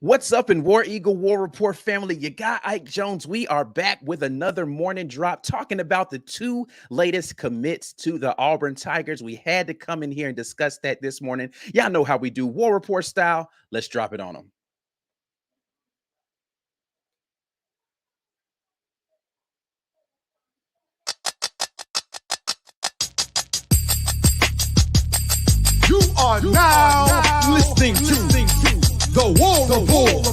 What's up in War Eagle War Report family? You got Ike Jones. We are back with another morning drop talking about the two latest commits to the Auburn Tigers. We had to come in here and discuss that this morning. Y'all know how we do War Report style. Let's drop it on them. You are now listening to the War Report.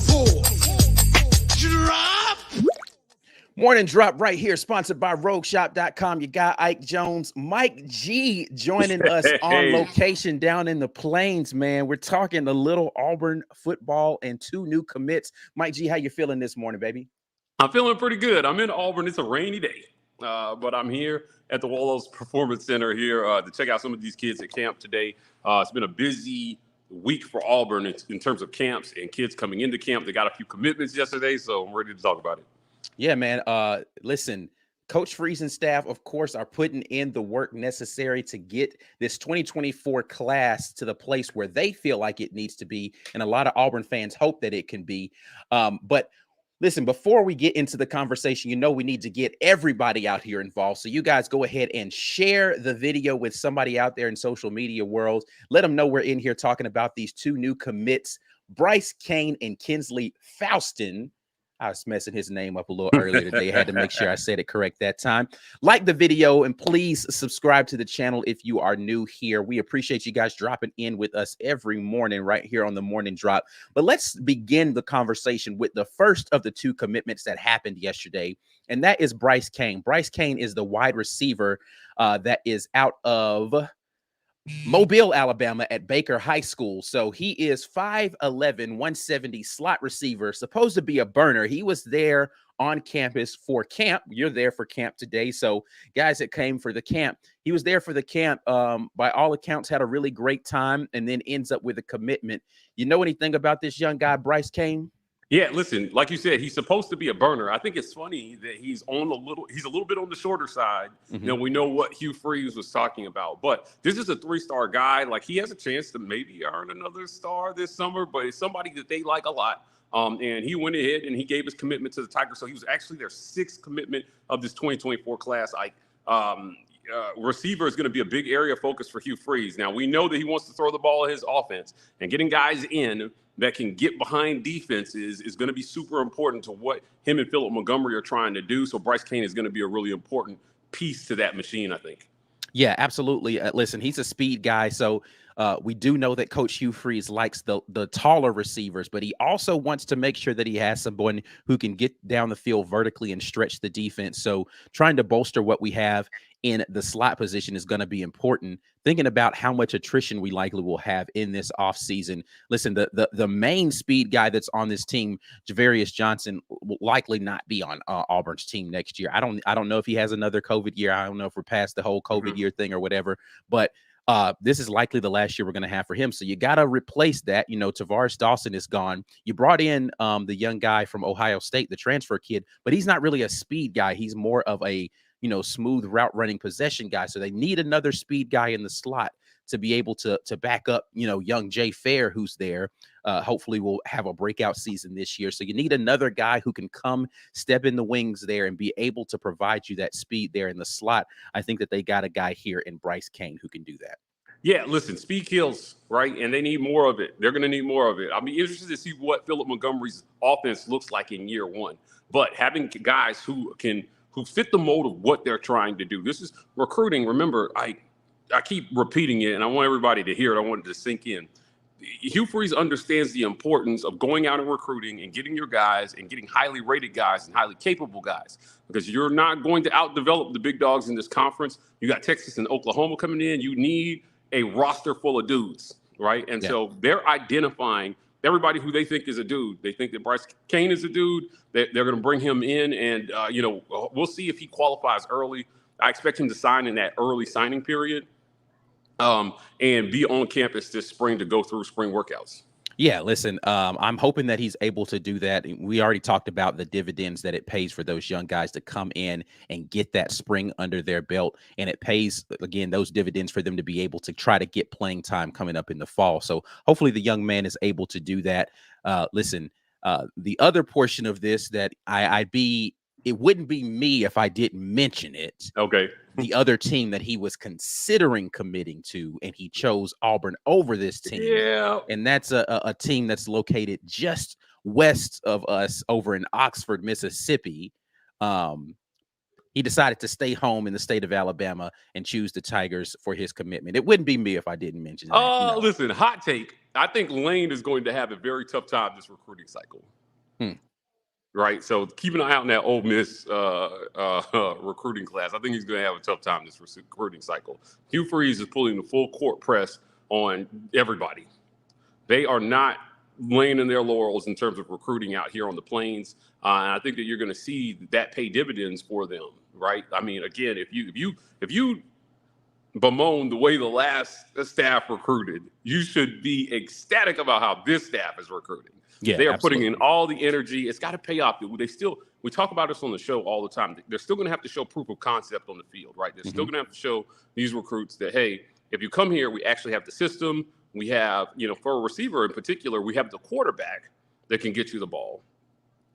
Morning drop right here, sponsored by RogueShop.com. You got Ike Jones, Mike G joining us on location down in the plains, man. We're talking a little Auburn football and two new commits. Mike G, how you feeling this morning, baby? I'm feeling pretty good. I'm in Auburn. It's a rainy day, but I'm here at the Wallows Performance Center here to check out some of these kids at camp today. It's been a busy week for Auburn in terms of camps and kids coming into camp. They got a few commitments yesterday, so I'm ready to talk about it. Yeah, man. Listen, Coach Freeze and staff, of course, are putting in the work necessary to get this 2024 class to the place where they feel like it needs to be. And a lot of Auburn fans hope that it can be. But listen, before we get into the conversation, you know we need to get everybody out here involved. So you guys go ahead and share the video with somebody out there in social media world. Let them know we're in here talking about these two new commits, Bryce, Cain, and Kensley Faustin. I was messing his name up a little earlier today. I had to make sure I said it correct that time. Like the video and please subscribe to the channel if you are new here. We appreciate you guys dropping in with us every morning right here on the Morning Drop. But let's begin the conversation with the first of the two commitments that happened yesterday, and that is Bryce Cain. Bryce Cain is the wide receiver that is out of Mobile, Alabama at Baker High School. So he is 5'11", 170 slot receiver, supposed to be a burner. He was there on campus for camp. You're there for camp today. So guys that came for the camp, he was there for the camp. By all accounts, had a really great time and then ends up with a commitment. You know anything about this young guy, Bryce Cain? Yeah, listen, like you said, he's supposed to be a burner. I think it's funny that he's a little bit on the shorter side. Mm-hmm. You know, we know what Hugh Freeze was talking about, but this is a 3-star guy. Like, he has a chance to maybe earn another star this summer, but it's somebody that they like a lot. And he went ahead and he gave his commitment to the Tigers. So he was actually their 6th commitment of this 2024 class. Receiver is going to be a big area of focus for Hugh Freeze. Now, we know that he wants to throw the ball at his offense, and getting guys in that can get behind defenses is going to be super important to what him and Philip Montgomery are trying to do. So Bryce Cain is going to be a really important piece to that machine, I think. Yeah, absolutely. Listen, he's a speed guy. So we do know that Coach Hugh Freeze likes the taller receivers, but he also wants to make sure that he has someone who can get down the field vertically and stretch the defense. So trying to bolster what we have in the slot position is going to be important. Thinking about how much attrition we likely will have in this offseason. Listen, the main speed guy that's on this team, Javarius Johnson, will likely not be on Auburn's team next year. I don't know if he has another COVID year. I don't know if we're past the whole COVID year thing or whatever, but this is likely the last year we're going to have for him. So you got to replace that. You know, Tavares Dawson is gone. You brought in the young guy from Ohio State, the transfer kid, but he's not really a speed guy. He's more of a, smooth route running possession guy. So they need another speed guy in the slot to be able to back up, young Jay Fair, who's there. Hopefully we'll have a breakout season this year. So you need another guy who can come step in the wings there and be able to provide you that speed there in the slot. I think that they got a guy here in Bryce Cain who can do that. Yeah, listen, speed kills, right? And they need more of it. They're going to need more of it. I'll be interested to see what Philip Montgomery's offense looks like in year one. But having guys who fit the mold of what they're trying to do. This is recruiting. Remember, I keep repeating it, and I want everybody to hear it. I want it to sink in. Hugh Freeze understands the importance of going out and recruiting and getting your guys and getting highly rated guys and highly capable guys, because you're not going to outdevelop the big dogs in this conference. You got Texas and Oklahoma coming in. You need a roster full of dudes, right? And so they're identifying everybody who they think is a dude. They think that Bryce Cain is a dude. They're going to bring him in, and we'll see if he qualifies early. I expect him to sign in that early signing period, and be on campus this spring to go through spring workouts. Yeah, listen, I'm hoping that he's able to do that. We already talked about the dividends that it pays for those young guys to come in and get that spring under their belt. And it pays, again, those dividends for them to be able to try to get playing time coming up in the fall. So hopefully the young man is able to do that. Listen, the other portion of this that it wouldn't be me if I didn't mention it. Okay. The other team that he was considering committing to, and he chose Auburn over this team. Yeah. And that's a team that's located just west of us over in Oxford, Mississippi. He decided to stay home in the state of Alabama and choose the Tigers for his commitment. It wouldn't be me if I didn't mention that. Listen, hot take. I think Lane is going to have a very tough time this recruiting cycle. Right, so keep an eye out in that Ole Miss recruiting class. I think he's going to have a tough time this recruiting cycle. Hugh Freeze is pulling the full court press on everybody. They are not laying in their laurels in terms of recruiting out here on the plains, and I think that you're going to see that pay dividends for them. Right? I mean, again, if you bemoan the way the last staff recruited, you should be ecstatic about how this staff is recruiting. Yeah, they are absolutely. putting in all the energy. It's got to pay off. We talk about this on the show all the time. They're still going to have to show proof of concept on the field, right? They're still going to have to show these recruits that, hey, if you come here, we actually have the system. We have, for a receiver in particular, we have the quarterback that can get you the ball,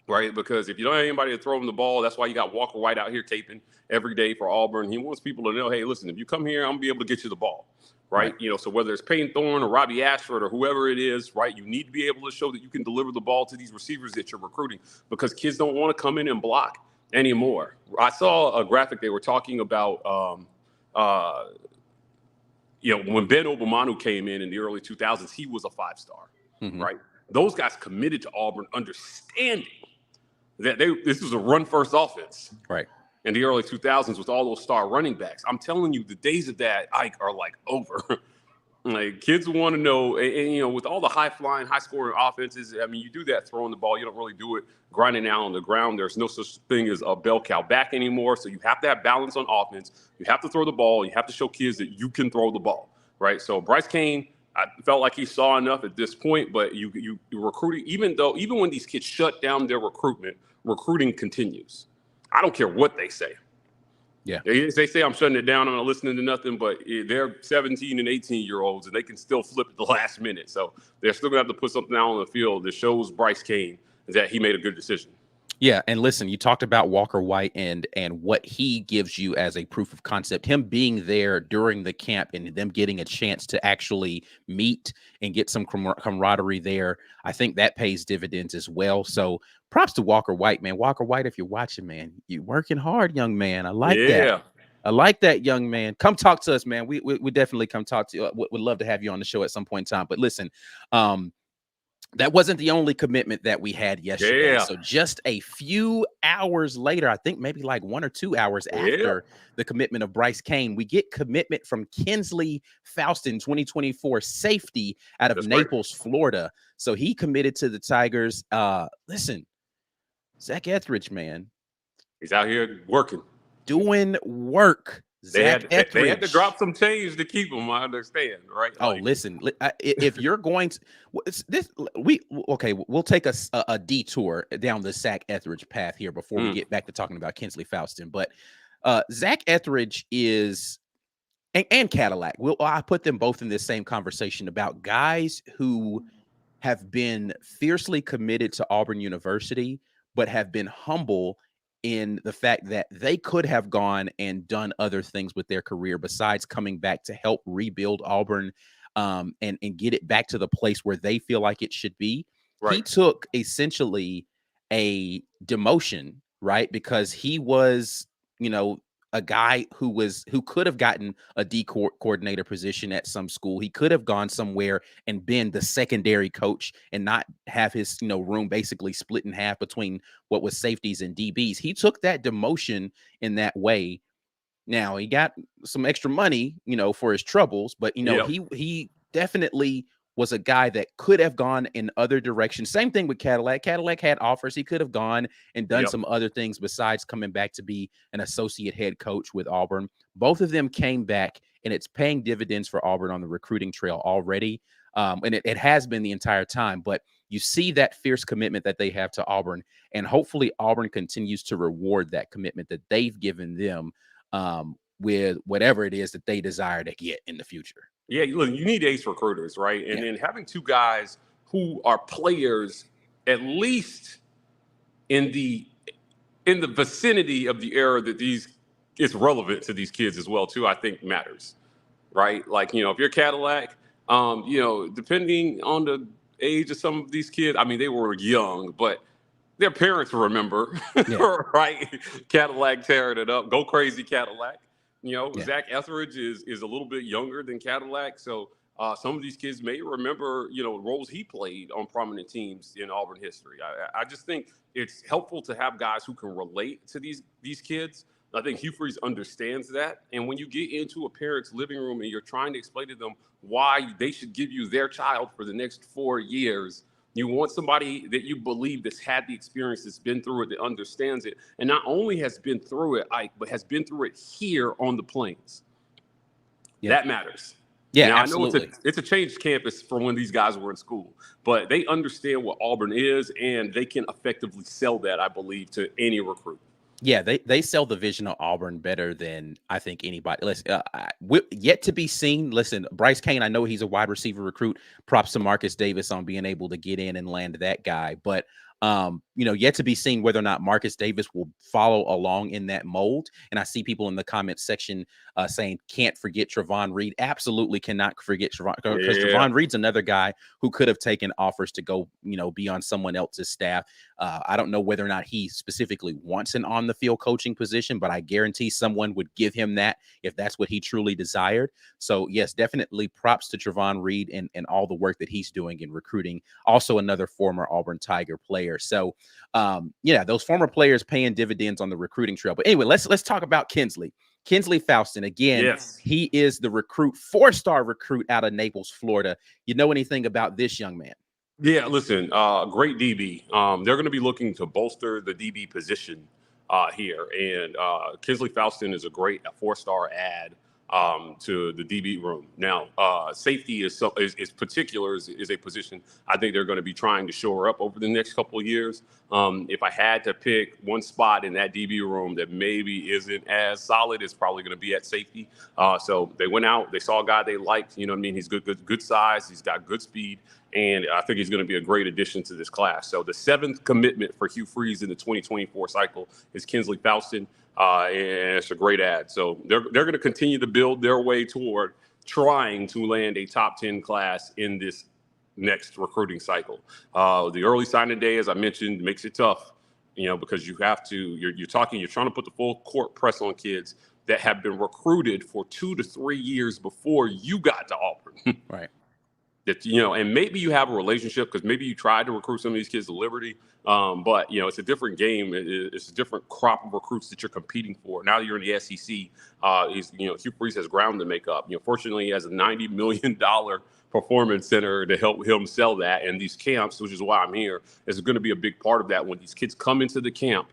right? Because if you don't have anybody to throw him the ball, that's why you got Walker White out here taping every day for Auburn. He wants people to know, hey, listen, if you come here, I'm going to be able to get you the ball. Right. So whether it's Payton Thorne or Robbie Ashford or whoever it is, right, you need to be able to show that you can deliver the ball to these receivers that you're recruiting, because kids don't want to come in and block anymore. I saw a graphic they were talking about, when Ben Obomanu came in the early 2000s, he was a 5-star, right? Those guys committed to Auburn understanding that this was a run-first offense. Right. In the early 2000s with all those star running backs. I'm telling you, the days of that, Ike, are like over. Like, kids want to know, and with all the high-flying, high-scoring offenses, I mean, you do that throwing the ball. You don't really do it grinding out on the ground. There's no such thing as a bell cow back anymore, so you have to have balance on offense. You have to throw the ball. You have to show kids that you can throw the ball, right? So Bryce Cain, I felt like he saw enough at this point, but you recruiting, even when these kids shut down their recruiting continues. I don't care what they say. Yeah. They say I'm shutting it down, I'm not listening to nothing, but they're 17 and 18-year-olds, and they can still flip at the last minute. So they're still going to have to put something out on the field that shows Bryce Cain that he made a good decision. Yeah, and listen, you talked about Walker White and what he gives you as a proof of concept, him being there during the camp and them getting a chance to actually meet and get some camaraderie there. I think that pays dividends as well. So props to Walker White, man. Walker White, if you're watching, man, you're working hard, young man. I like that. I like that, young man. Come talk to us, man. We definitely come talk to you. Would love to have you on the show at some point in time. But listen, that wasn't the only commitment that we had yesterday. Yeah. So just a few hours later, I think maybe like 1 or 2 hours after the commitment of Bryce Cain, we get commitment from Kensley Faustin, 2024 safety out of Naples, Florida. So he committed to the Tigers. Listen, Zach Etheridge, man. He's out here working. Doing work. They had to drop some change to keep him. I understand, right? Oh, listen, if you're going to we'll take a detour down the Zach Etheridge path here before we get back to talking about Kensley Faustin. But Zach Etheridge is and Cadillac. I put them both in this same conversation about guys who have been fiercely committed to Auburn University, but have been humble in the fact that they could have gone and done other things with their career besides coming back to help rebuild Auburn and get it back to the place where they feel like it should be. Right. He took essentially a demotion, right? Because he was, a guy who could have gotten a D coordinator position at some school. He could have gone somewhere and been the secondary coach and not have his, room basically split in half between what was safeties and DBs. He took that demotion in that way. Now he got some extra money, for his troubles, but he definitely was a guy that could have gone in other directions. Same thing with Cadillac. Cadillac had offers. He could have gone and done some other things besides coming back to be an associate head coach with Auburn. Both of them came back, and it's paying dividends for Auburn on the recruiting trail already. And it has been the entire time. But you see that fierce commitment that they have to Auburn, and hopefully Auburn continues to reward that commitment that they've given them with whatever it is that they desire to get in the future. Yeah, look, you need ace recruiters, right? And then having two guys who are players at least in the vicinity of the era that it's relevant to these kids as well too, I think matters, right? Like, if you're Cadillac, depending on the age of some of these kids, I mean, they were young, but their parents remember, right? Cadillac tearing it up, go crazy Cadillac. Zach Etheridge is a little bit younger than Cadillac, so some of these kids may remember, roles he played on prominent teams in Auburn history. I just think it's helpful to have guys who can relate to these kids. I think Hugh Freeze understands that. And when you get into a parent's living room and you're trying to explain to them why they should give you their child for the next 4 years, you want somebody that you believe that's had the experience, that's been through it, that understands it, and not only has been through it, Ike, but has been through it here on the plains. That matters. Yeah, now, absolutely. I know it's a changed campus from when these guys were in school, but they understand what Auburn is, and they can effectively sell that, I believe, to any recruit. Yeah, they sell the vision of Auburn better than I think anybody. Listen, yet to be seen. Listen, Bryce Cain, I know he's a wide receiver recruit. Props to Marcus Davis on being able to get in and land that guy. But yet to be seen whether or not Marcus Davis will follow along in that mold. And I see people in the comments section saying, can't forget Trevon Reed. Absolutely cannot forget Trevon, because Trevon Reed's another guy who could have taken offers to go, be on someone else's staff. I don't know whether or not he specifically wants an on the field coaching position, but I guarantee someone would give him that if that's what he truly desired. So yes, definitely props to Trevon Reed and all the work that he's doing in recruiting. Also another former Auburn Tiger player. So, those former players paying dividends on the recruiting trail. But anyway, let's talk about Kensley. Kensley Faustin, again, he is the 4-star recruit out of Naples, Florida. You know anything about this young man? Yeah, listen, great DB. They're going to be looking to bolster the DB position here. And Kensley Faustin is a great 4-star add to the DB room. Now, safety is a position I think they're going to be trying to shore up over the next couple of years. If I had to pick one spot in that DB room that maybe isn't as solid, it's probably going to be at safety. So they went out, they saw a guy they liked. You know what I mean? He's good size. He's got good speed. And I think he's going to be a great addition to this class. So the 7th commitment for Hugh Freeze in the 2024 cycle is Kensley Faustin. And it's a great ad. So they're going to continue to build their way toward trying to land a top 10 class in this next recruiting cycle. The early signing day, as I mentioned, makes it tough, because you have to, you're trying to put the full court press on kids that have been recruited for 2 to 3 years before you got to Auburn. Right. That, and maybe you have a relationship because maybe you tried to recruit some of these kids to Liberty, but it's a different game. It's a different crop of recruits that you're competing for. Now you're in the SEC. Hugh Freeze has ground to make up. Fortunately, he has a $90 million performance center to help him sell that, and these camps, which is why I'm here, is going to be a big part of that. When these kids come into the camp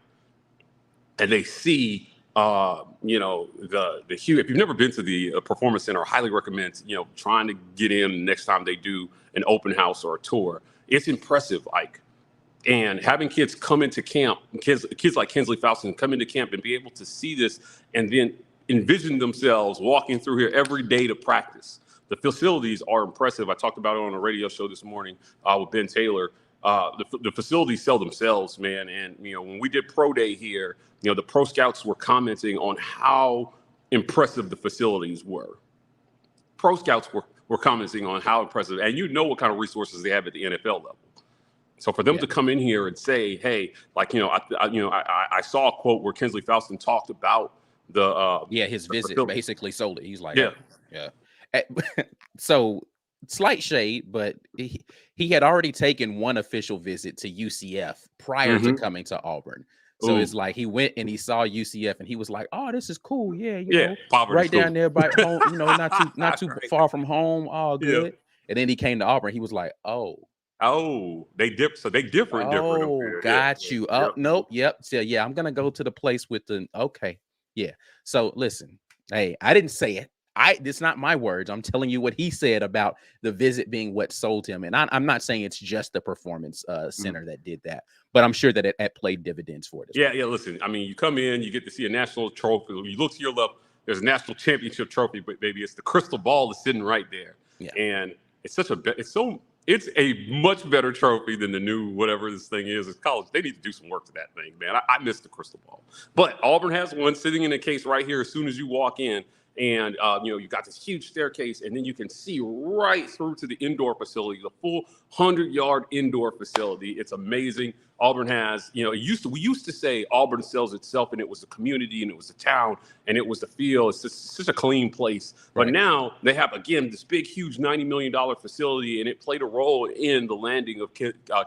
and they see the Hugh, if you've never been to the Performance Center, I highly recommend, trying to get in next time they do an open house or a tour. It's impressive, Ike. And having kids come into camp, kids like Kensley Faustin come into camp and be able to see this and then envision themselves walking through here every day to practice. The facilities are impressive. I talked about it on a radio show this morning with Ben Taylor. The facilities sell themselves, man. And, when we did Pro Day here, the pro scouts were commenting on how impressive the facilities were. Pro scouts were commenting on how impressive, and what kind of resources they have at the NFL level. So for them to come in here and say, hey, I saw a quote where Kensley Faustin talked about his visit facility. Basically sold it. He's like, yeah. So slight shade, but he had already taken one official visit to UCF prior to coming to Auburn. So it's like he went and he saw UCF and he was like, "Oh, this is cool, right down there by home, not too far from home, all good." Yeah. And then he came to Auburn. He was like, "Oh, they different. So they different. Oh, got you. Oh, nope, yep. So I'm gonna go to the place with the okay, yeah. So listen, hey, I didn't say it. It's not my words. I'm telling you what he said about the visit being what sold him. And I'm not saying it's just the performance center that did that, but I'm sure that it played dividends for it. Yeah. Listen, I mean, you come in, you get to see a national trophy. You look to your left, there's a national championship trophy, but baby, it's the crystal ball that's sitting right there. Yeah. And it's it's a much better trophy than the new whatever this thing is. It's college. They need to do some work to that thing, man. I miss the crystal ball. But Auburn has one sitting in a case right here as soon as you walk in. And, you got this huge staircase, and then you can see right through to the indoor facility, the full 100-yard indoor facility. It's amazing. Auburn has, we used to say Auburn sells itself, and it was the community, and it was the town, and it was the field. It's just such a clean place. But now they have, again, this big, huge $90 million facility, and it played a role in the landing of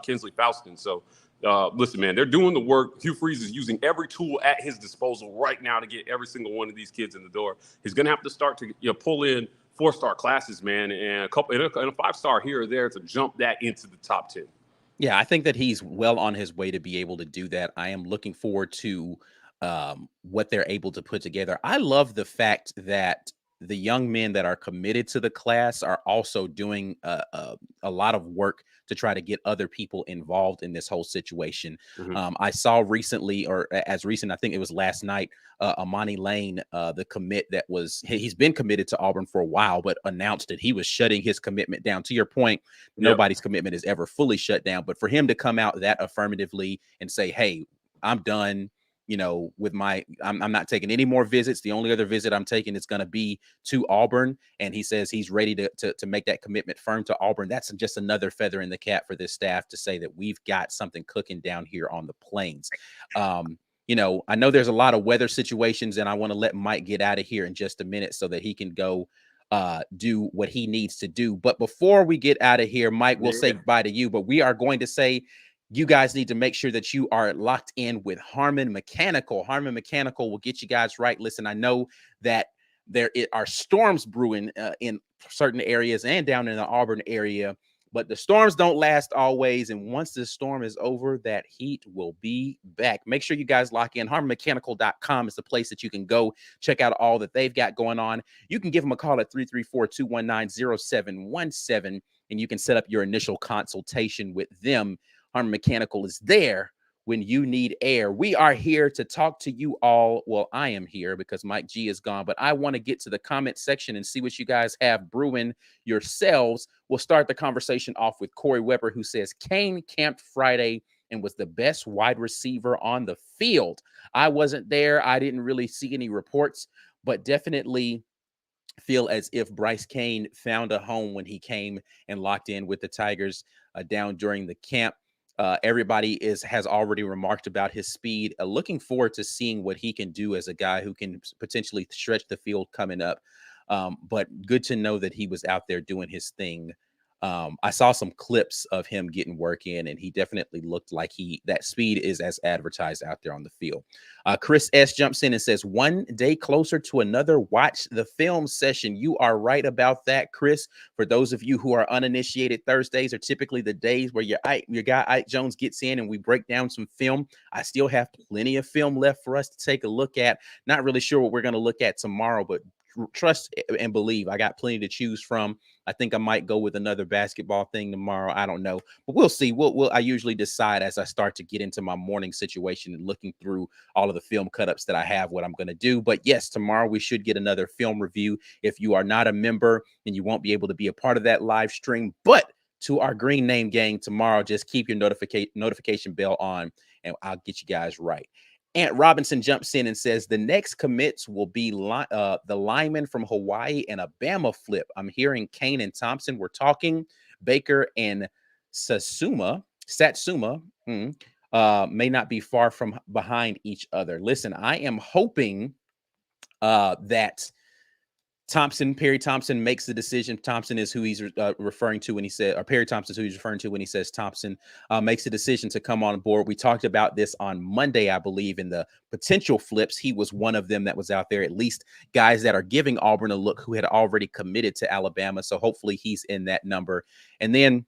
Kensley Faustin. So, listen, man, they're doing the work. Hugh Freeze is using every tool at his disposal right now to get every single one of these kids in the door. He's going to have to start to pull in 4-star classes, man, and a 5-star here or there to jump that into the top 10. Yeah, I think that he's well on his way to be able to do that. I am looking forward to what they're able to put together. I love the fact that the young men that are committed to the class are also doing a lot of work to try to get other people involved in this whole situation. I saw recently, or as recent, I think it was last night, Amon'e Lane, the commit that he's been committed to Auburn for a while, but announced that he was shutting his commitment down. To your point, nobody's commitment is ever fully shut down, but for him to come out that affirmatively and say, hey, I'm done, with I'm not taking any more visits. The only other visit I'm taking is going to be to Auburn. And he says he's ready to make that commitment firm to Auburn. That's just another feather in the cap for this staff to say that we've got something cooking down here on the plains. I know there's a lot of weather situations, and I want to let Mike get out of here in just a minute so that he can go do what he needs to do. But before we get out of here, Mike, we'll say goodbye to you, but we are going to say, you guys need to make sure that you are locked in with Harmon Mechanical. Harmon Mechanical will get you guys right. Listen, I know that there are storms brewing in certain areas and down in the Auburn area, but the storms don't last always. And once the storm is over, that heat will be back. Make sure you guys lock in. HarmonMechanical.com is the place that you can go check out all that they've got going on. You can give them a call at 334-219-0717, and you can set up your initial consultation with them. Harmon Mechanical is there when you need air. We are here to talk to you all. Well, I am here because Mike G is gone, but I want to get to the comment section and see what you guys have brewing yourselves. We'll start the conversation off with Corey Weber, who says Cain camped Friday and was the best wide receiver on the field. I wasn't there. I didn't really see any reports, but definitely feel as if Bryce Cain found a home when he came and locked in with the Tigers down during the camp. Everybody has already remarked about his speed. Looking forward to seeing what he can do as a guy who can potentially stretch the field coming up. But good to know that he was out there doing his thing. I saw some clips of him getting work in, and he definitely looked like that speed is as advertised out there on the field. Chris S. jumps in and says, one day closer to another watch the film session. You are right about that, Chris. For those of you who are uninitiated, Thursdays are typically the days where your guy Ike Jones gets in and we break down some film. I still have plenty of film left for us to take a look at. Not really sure what we're going to look at tomorrow, but trust and believe I got plenty to choose from. I think I might go with another basketball thing tomorrow. I don't know, but we'll see. I usually decide as I start to get into my morning situation and looking through all of the film cut-ups that I have what I'm going to do. But yes, tomorrow we should get another film review. If you are not a member, and you won't be able to be a part of that live stream, but to our Green Name gang tomorrow, just keep your notification bell on, and I'll get you guys right. Ant Robinson jumps in and says the next commits will be the lineman from Hawaii and a Bama flip. I'm hearing Cain and Thompson. We're talking Baker and Satsuma may not be far from behind each other. Listen, I am hoping that Perry Thompson makes the decision. Thompson is who he's referring to when he said, or Perry Thompson is who he's referring to when he says Thompson makes the decision to come on board. We talked about this on Monday, I believe, in the potential flips. He was one of them that was out there, at least guys that are giving Auburn a look who had already committed to Alabama. So hopefully he's in that number. And then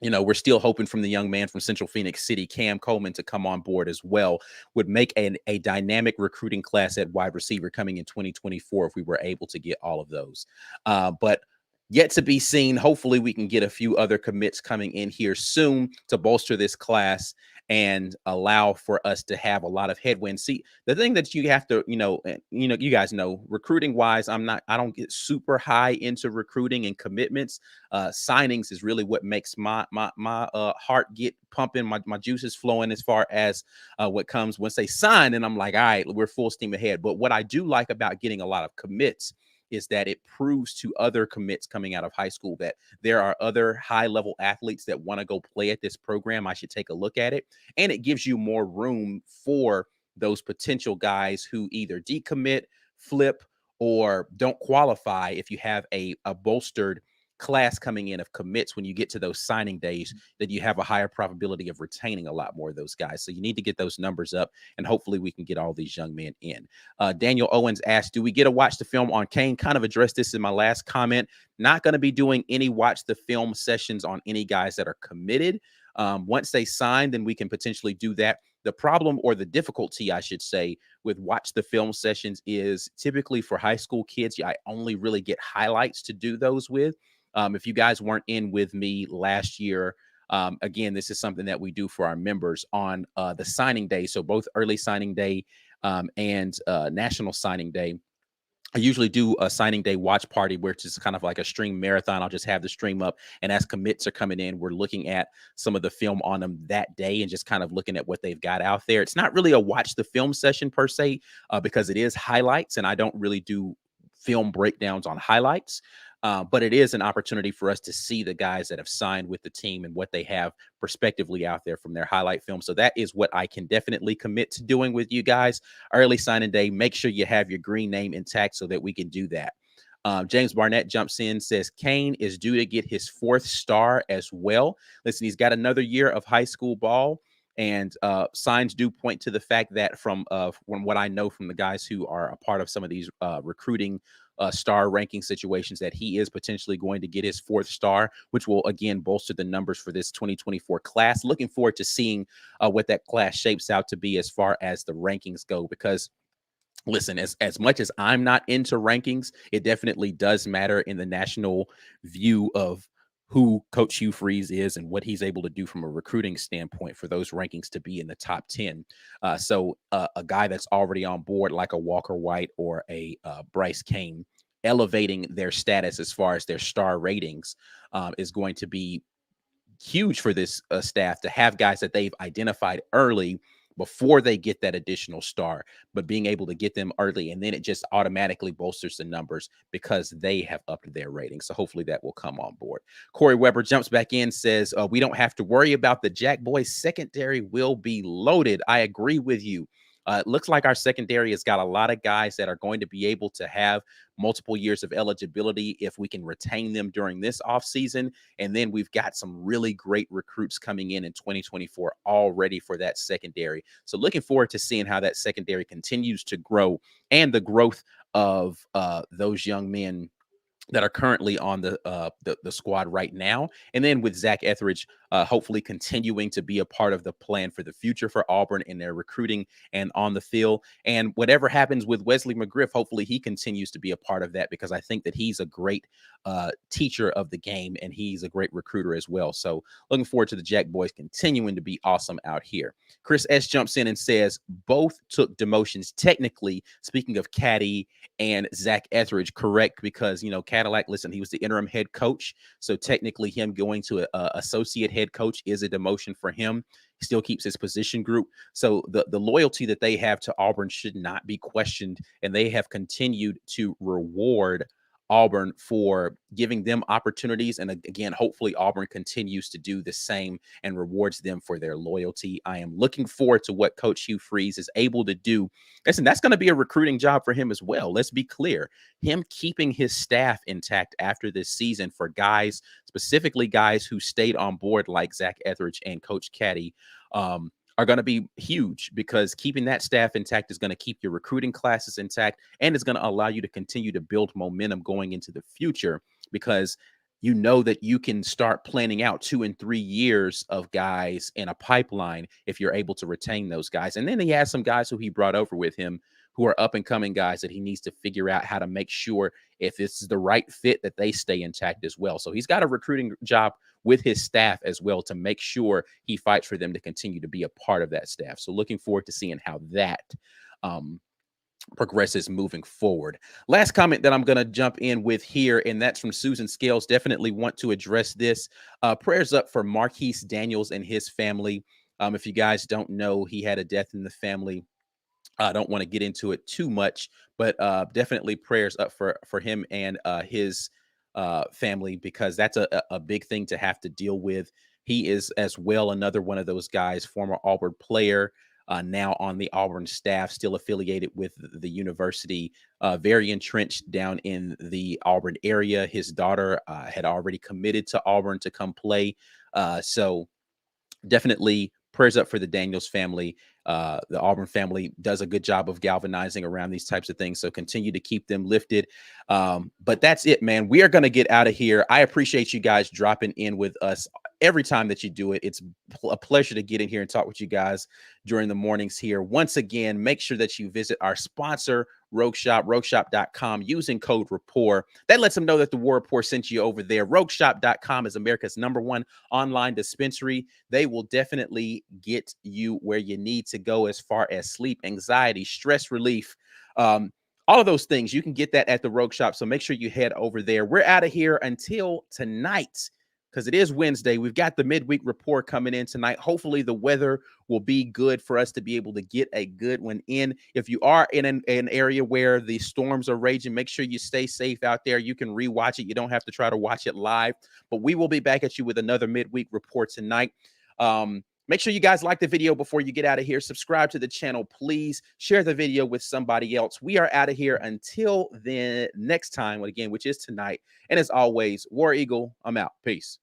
we're still hoping from the young man from Central Phoenix City, Cam Coleman, to come on board as well. Would make a dynamic recruiting class at wide receiver coming in 2024 if we were able to get all of those. But yet to be seen. Hopefully we can get a few other commits coming in here soon to bolster this class and allow for us to have a lot of headwinds. See, the thing that you have to, you guys know, recruiting wise, I don't get super high into recruiting and commitments. Signings is really what makes my heart get pumping, my juices flowing as far as what comes once they sign. And I'm like, all right, we're full steam ahead. But what I do like about getting a lot of commits is that it proves to other commits coming out of high school that there are other high-level athletes that want to go play at this program. I should take a look at it. And it gives you more room for those potential guys who either decommit, flip, or don't qualify. If you have a bolstered class coming in of commits when you get to those signing days, that you have a higher probability of retaining a lot more of those guys. So you need to get those numbers up, and hopefully we can get all these young men in. Daniel Owens asked, do we get to watch the film on Cain? Kind of addressed this in my last comment. Not going to be doing any watch the film sessions on any guys that are committed. Once they sign, then we can potentially do that. The problem, or the difficulty, I should say, with watch the film sessions is typically for high school kids, I only really get highlights to do those with. If you guys weren't in with me last year, again, this is something that we do for our members on the signing day. So both early signing day and national signing day. I usually do a signing day watch party, which is kind of like a stream marathon. I'll just have the stream up, and as commits are coming in, we're looking at some of the film on them that day and just kind of looking at what they've got out there. It's not really a watch the film session per se, because it is highlights, and I don't really do film breakdowns on highlights. But it is an opportunity for us to see the guys that have signed with the team and what they have prospectively out there from their highlight film. So that is what I can definitely commit to doing with you guys. Early signing day, make sure you have your green name intact so that we can do that. James Barnett jumps in, says Cain is due to get his 4th star as well. Listen, he's got another year of high school ball. And signs do point to the fact that from what I know from the guys who are a part of some of these recruiting star ranking situations, that he is potentially going to get his 4th star, which will again bolster the numbers for this 2024 class. Looking forward to seeing what that class shapes out to be as far as the rankings go, because listen, as much as I'm not into rankings, it definitely does matter in the national view of who Coach Hugh Freeze is and what he's able to do from a recruiting standpoint for those rankings to be in the top 10. So a guy that's already on board like a Walker White or a Bryce Cain, elevating their status as far as their star ratings is going to be huge for this staff, to have guys that they've identified early before they get that additional star, but being able to get them early, and then it just automatically bolsters the numbers because they have upped their rating. So hopefully that will come on board. Corey Weber jumps back in, says we don't have to worry about the Jack Boys secondary will be loaded. I agree with you. It looks like our secondary has got a lot of guys that are going to be able to have multiple years of eligibility if we can retain them during this offseason. And then we've got some really great recruits coming in 2024 already for that secondary. So looking forward to seeing how that secondary continues to grow, and the growth of those young men that are currently on the squad right now. And then with Zach Etheridge, hopefully continuing to be a part of the plan for the future for Auburn in their recruiting and on the field. And whatever happens with Wesley McGriff, hopefully he continues to be a part of that, because I think that he's a great teacher of the game, and he's a great recruiter as well. So looking forward to the Jack Boys continuing to be awesome out here. Chris S. jumps in and says both took demotions. Technically, speaking of Caddy and Zach Etheridge, correct, because, Cadillac, listen, he was the interim head coach. So technically him going to a associate head coach is a demotion for him. He still keeps his position group. So the loyalty that they have to Auburn should not be questioned. And they have continued to reward Auburn for giving them opportunities. And again, hopefully Auburn continues to do the same and rewards them for their loyalty. I am looking forward to what Coach Hugh Freeze is able to do. Listen, that's going to be a recruiting job for him as well. Let's be clear. Him keeping his staff intact after this season for guys, specifically guys who stayed on board like Zach Etheridge and Coach Caddy, are going to be huge, because keeping that staff intact is going to keep your recruiting classes intact, and it's going to allow you to continue to build momentum going into the future, because you know that you can start planning out 2 and 3 years of guys in a pipeline if you're able to retain those guys. And then he has some guys who he brought over with him who are up and coming guys that he needs to figure out how to make sure if this is the right fit that they stay intact as well. So he's got a recruiting job with his staff as well to make sure he fights for them to continue to be a part of that staff. So looking forward to seeing how that progresses moving forward. Last comment that I'm going to jump in with here, and that's from Susan Scales. Definitely want to address this. Prayers up for Marquise Daniels and his family. If you guys don't know, he had a death in the family. I don't want to get into it too much, but definitely prayers up for him and his family, because that's a big thing to have to deal with. He is as well another one of those guys, former Auburn player, now on the Auburn staff, still affiliated with the university, very entrenched down in the Auburn area. His daughter had already committed to Auburn to come play. So definitely prayers up for the Daniels family. The Auburn family does a good job of galvanizing around these types of things. So continue to keep them lifted. But that's it, man. We are going to get out of here. I appreciate you guys dropping in with us every time that you do it. It's a pleasure to get in here and talk with you guys during the mornings here. Once again, make sure that you visit our sponsor, Rogue Shop, rogueshop.com, using code RAPPORT. That lets them know that the War Report sent you over there. Rogueshop.com is America's #1 online dispensary. They will definitely get you where you need to go as far as sleep, anxiety, stress relief, all of those things. You can get that at the Rogue Shop. So make sure you head over there. We're out of here until tonight, because it is Wednesday. We've got the midweek report coming in tonight. Hopefully the weather will be good for us to be able to get a good one in. If you are in an area where the storms are raging, make sure you stay safe out there. You can rewatch it. You don't have to try to watch it live, but we will be back at you with another midweek report tonight. Make sure you guys like the video before you get out of here. Subscribe to the channel, please. Share the video with somebody else. We are out of here until the next time, again, which is tonight. And as always, War Eagle, I'm out. Peace.